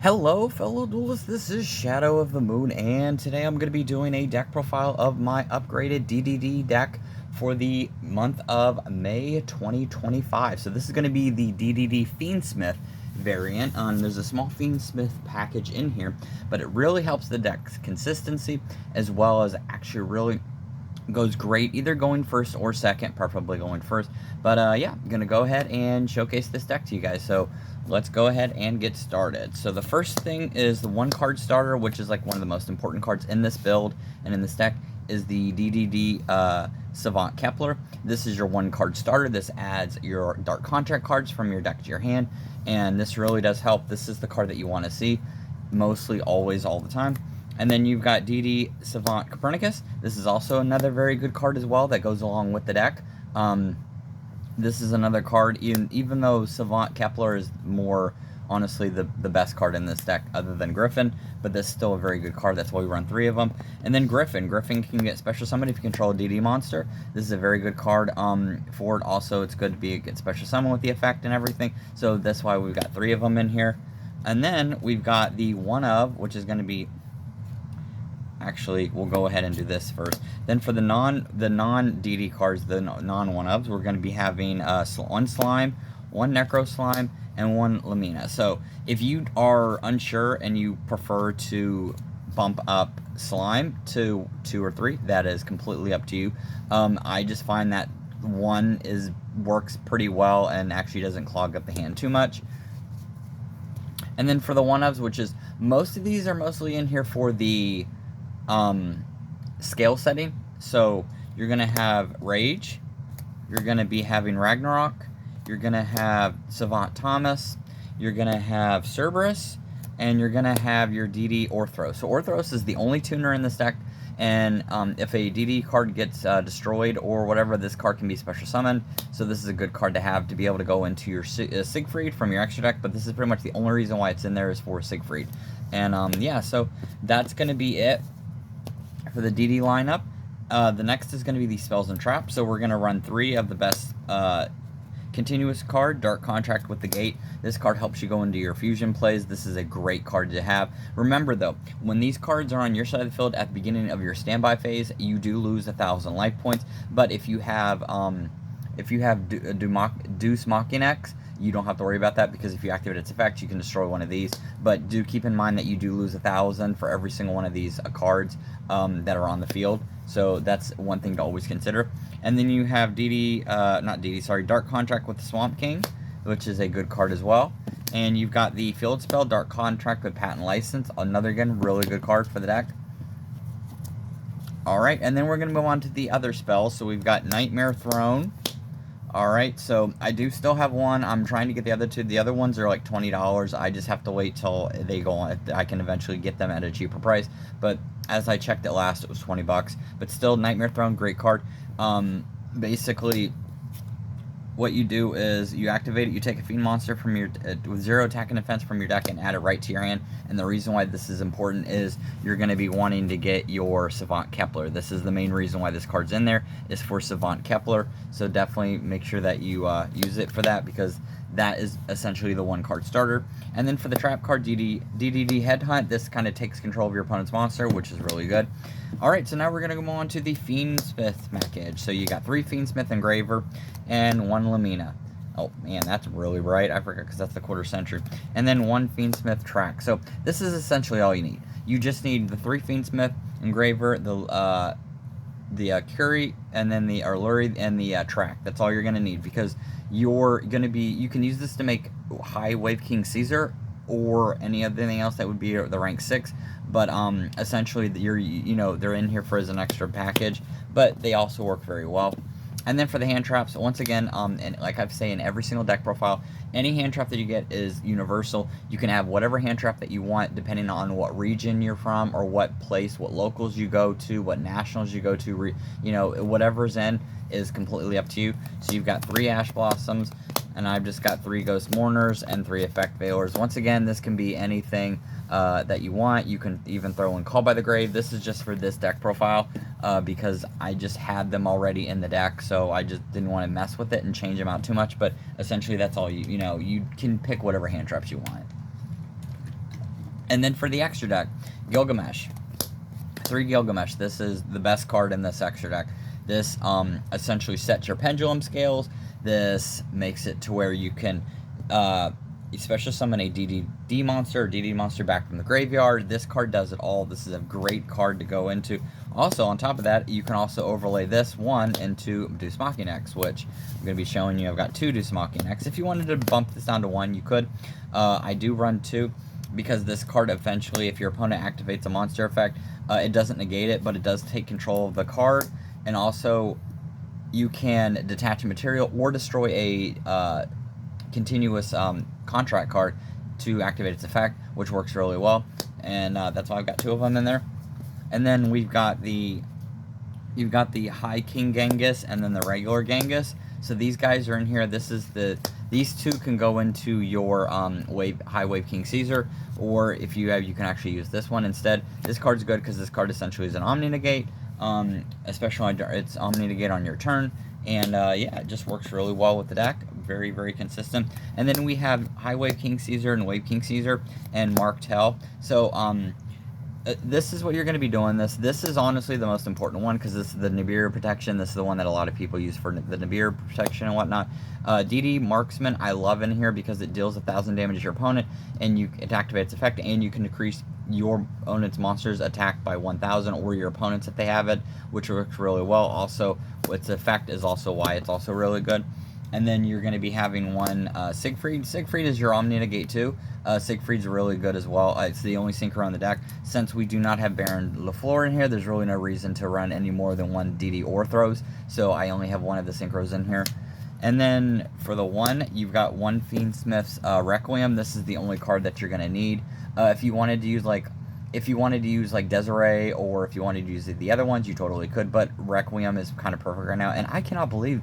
Hello fellow duelists, this is Shadow of the Moon, and today I'm going to be doing a deck profile of my upgraded DDD deck for the month of May 2025. So this is going to be the DDD Fiendsmith variant. There's a small Fiendsmith package in here, but it really helps the deck's consistency, as well as actually really goes great either going first or second, preferably going first. But yeah, I'm gonna go ahead and showcase this deck to you guys, so let's go ahead and get started. So the first thing is the one card starter, which is like one of the most important cards in this build and in this deck, is the DDD Savant Kepler. This is your one card starter. This adds your Dark Contract cards from your deck to your hand, and this really does help. This is the card that you want to see mostly, always, all the time. And then you've got DD Savant Copernicus. This is also another very good card as well that goes along with the deck. This is another card, even though Savant Kepler is more, honestly, the best card in this deck other than Griffin, but this is still a very good card. That's why we run 3 of them. And then Griffin. Griffin can get special summon if you control a DD monster. This is a very good card for it. Also, it's good to get special summon with the effect and everything. So that's why we've got 3 of them in here. And then we've got the one of, which is going to be... Actually, we'll go ahead and do this first. Then for the non DD cards, the non one-ofs, we're going to be having one Slime, one Necro Slime, and one Lamina. So if you are unsure and you prefer to bump up Slime to 2 or 3, that is completely up to you. I just find that one works pretty well and actually doesn't clog up the hand too much. And then for the one-ofs, which is, most of these are mostly in here for the scale setting. So you're gonna have Rage, you're gonna be having Ragnarok, you're gonna have Savant Thomas, you're gonna have Cerberus, and you're gonna have your DD Orthros. So Orthros is the only tuner in this deck, and if a DD card gets destroyed or whatever, this card can be special summoned. So this is a good card to have to be able to go into your Siegfried from your extra deck, but this is pretty much the only reason why it's in there is for Siegfried. And yeah, so that's gonna be it for the DD lineup. The next is going to be the Spells and Traps. So we're going to run 3 of the best continuous card, Dark Contract with the Gate. This card helps you go into your fusion plays. This is a great card to have. Remember though, when these cards are on your side of the field at the beginning of your standby phase, you do lose 1,000 life points. But if you have Deus Machinax, you don't have to worry about that, because if you activate its effect, you can destroy one of these. But do keep in mind that you do lose 1,000 for every single one of these cards that are on the field. So that's one thing to always consider. And then you have Dark Contract with the Swamp King, which is a good card as well. And you've got the Field Spell, Dark Contract with Patent License, another, again, really good card for the deck. Alright, and then we're going to move on to the other spells. So we've got Nightmare Throne. Alright, so I do still have one. I'm trying to get the other 2. The other ones are like $20. I just have to wait till they go on. I can eventually get them at a cheaper price. But as I checked it last, it was 20 bucks. But still, Nightmare Throne, great card. Basically, what you do is you activate it, you take a Fiend monster from your with 0 attack and defense from your deck and add it right to your hand. And the reason why this is important is you're going to be wanting to get your Savant Kepler. This is the main reason why this card's in there, is for Savant Kepler. So definitely make sure that you use it for that, because that is essentially the one card starter. And then for the trap card, DDD Headhunt, this kind of takes control of your opponent's monster, which is really good. Alright, so now we're going to go on to the Fiendsmith package. So you got 3 Fiendsmith Engraver and 1 Lamina. Oh man, that's really bright. I forgot, because that's the quarter century. And then 1 Fiendsmith Track. So this is essentially all you need. You just need the 3 Fiendsmith Engraver, the Curie, and then the Arluri and the Track. That's all you're going to need, because you can use this to make High Wave King Caesar or anything else that would be the rank 6. But essentially, they're in here for as an extra package, but they also work very well. And then for the hand traps, once again, and like I say in every single deck profile, any hand trap that you get is universal. You can have whatever hand trap that you want, depending on what region you're from, or what place, what locals you go to, what nationals you go to. Whatever's in is completely up to you. So you've got 3 Ash Blossoms, and I've just got 3 Ghost Mourners and 3 Effect Veilers. Once again, this can be anything that you want. You can even throw in Call by the Grave. This is just for this deck profile because I just had them already in the deck, so I just didn't want to mess with it and change them out too much. But essentially, that's all you can pick whatever hand traps you want. And then for the extra deck, Gilgamesh. 3 Gilgamesh. This is the best card in this extra deck. This essentially sets your pendulum scales. This makes it to where you can special summon a DD monster or DD monster back from the graveyard. This card does it all. This is a great card to go into. Also, on top of that, you can also overlay this one into Deus Machinax, which I'm going to be showing you. I've got 2 Deus Machinax. If you wanted to bump this down to 1, you could. I do run 2 because this card eventually, if your opponent activates a monster effect, it doesn't negate it, but it does take control of the card. And also, you can detach a material or destroy a continuous contract card to activate its effect, which works really well. And that's why I've got 2 of them in there. And then you've got the High King Genghis and then the regular Genghis. So these guys are in here. These 2 can go into your High Wave King Caesar, or if you have, you can actually use this one instead. This card's good because this card essentially is an Omni Negate, especially it's Omni Negate on your turn, and yeah, it just works really well with the deck. Very, very consistent. And then we have High Wave King Caesar and Wave King Caesar and Martel. So this is what you're going to be doing. This is honestly the most important one because this is the Nibiru protection. This is the one that a lot of people use for the Nibiru protection and whatnot. DD Marksman I love in here because it deals 1,000 damage to your opponent, and it activates effect, and you can decrease your opponent's monster's attack by 1,000, or your opponent's if they have it, which works really well. Also, its effect is also why it's also really good. And then you're going to be having one Siegfried. Siegfried is your Omni Negate too. Siegfried's really good as well. It's the only synchro on the deck. Since we do not have Baron LaFleur in here, there's really no reason to run any more than 1 DD Orthros. So I only have 1 of the synchros in here. And then for the 1, you've got 1 Fiendsmith's Requiem. This is the only card that you're going to need. If you wanted to use like Desiree, or if you wanted to use the other ones, you totally could. But Requiem is kind of perfect right now. And I cannot believe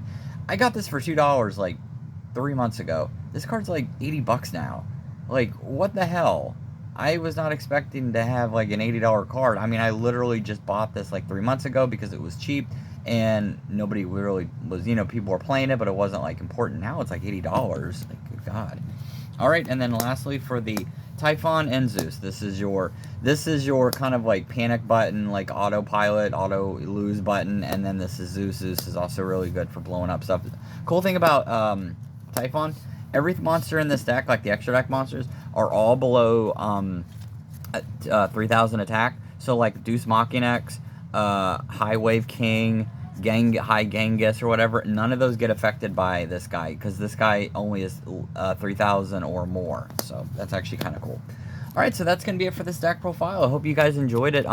I got this for $2 like 3 months ago. This card's like 80 bucks now. Like, what the hell? I was not expecting to have like an $80 card. I mean, I literally just bought this like 3 months ago because it was cheap and nobody really was, people were playing it, but it wasn't like important. Now it's like $80. Like, good God. All right, and then lastly for the Typhon and Zeus, this is your kind of like panic button, like autopilot, auto lose button, and then this is Zeus. Zeus is also really good for blowing up stuff. Cool thing about Typhon, every monster in this deck, like the extra deck monsters, are all below 3,000 attack. So like Deus Machinax, High Wave King, High Genghis or whatever, none of those get affected by this guy because this guy only is 3,000 or more. So that's actually kind of cool. All right, so that's going to be it for this deck profile. I hope you guys enjoyed it.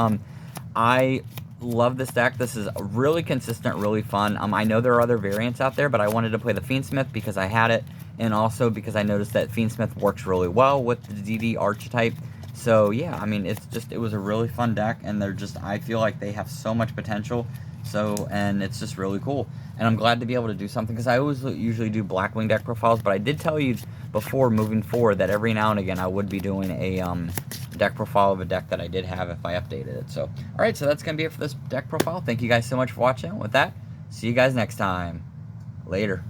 I love this deck. This is really consistent, really fun. I know there are other variants out there, but I wanted to play the Fiendsmith because I had it, and also because I noticed that Fiendsmith works really well with the DD archetype. So yeah, I mean, it was a really fun deck, and I feel like they have so much potential. So, and it's just really cool. And I'm glad to be able to do something, because I always usually do Blackwing deck profiles, but I did tell you before moving forward that every now and again I would be doing a deck profile of a deck that I did have if I updated it. So, alright, so that's going to be it for this deck profile. Thank you guys so much for watching. With that, see you guys next time. Later.